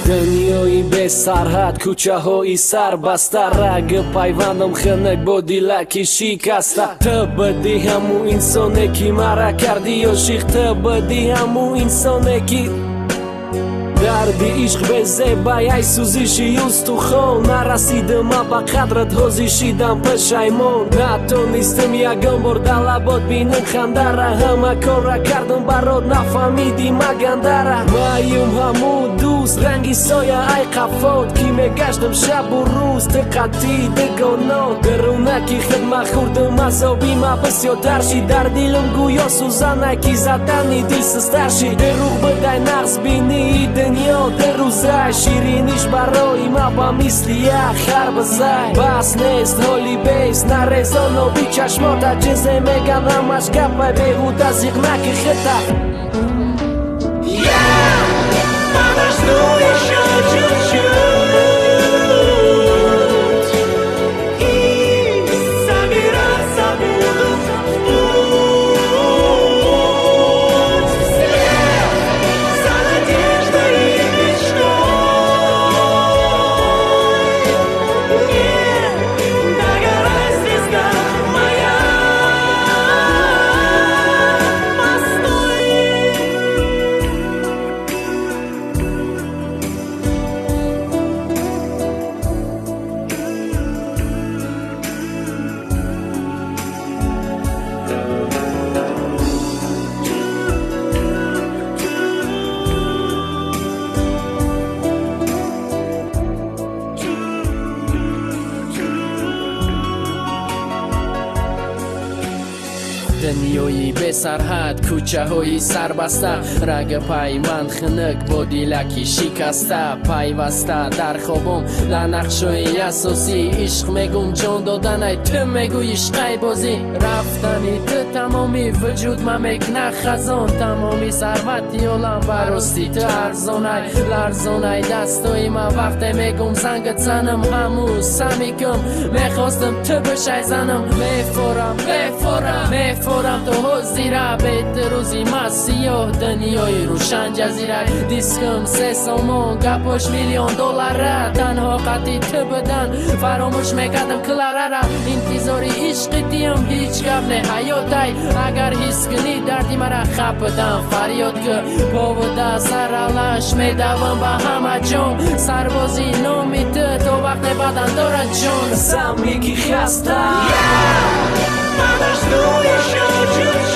دنیایی به سرحد کوچه‌های سربسته رگ پیوندم خنک با دلکی شکسته تو بدی همون انسانه که مرا کردی عاشق تو بدی همون انسانه که درد عشق به زیبایی ای سوزشی استخوان نرسیدم من به قدرت حاضیشیدم پشیمان نتونستم یکم بار در لبات بینم خنده را همه کار را کردم برات نفهمیدی مگنده را مایم همون دوست رنگی سایه ای قفات که میگشتم شب و روز دقتی دگانات درونکی خدمت خوردم عذابی ما بسیار ترشی در دلم گویا سوزنه که زدنی دل سسترشی دروغ بدای نقص بینی دنیا در روزه شیرینیش برای ما با مثل یه خربزه بس نیست حالی بیست نرزان و بی چشمات چیزه میگن همش گپه بیهوده زیغ نکی خطه دنیایی به سرحد کوچه های سربسته رگ پیوند خنک با دیلکی شکسته پیوسته در خوابم در نقشای اساسی عشق میگم جان دادن ای تو میگوی عشقای بازی رفتنی تو تمامی وجود من میکنه خزان تمامی ثروتی عالم براستی تو ارزانه لرزانه دستای من وقتی میگم زنگت زنم همون سمیکم میخواستم تو بشی زنم میفورم تو حضیره بیت روزی ما سیاه دنیای روشن جزیره دیسکم 3 سامان گپاش $1,000,000 تنها قطی تو بدن فراموش میکردم کلاره را انتظاری عشقی دیم هیچ گپ نه حیاتای اگر حس کنی دردی مرا خپدم فریاد که پا و دست سرالش میدوم با همه جان سربازی نامی تو وقت بدن دارد جان سم یکی خسته Mama's doing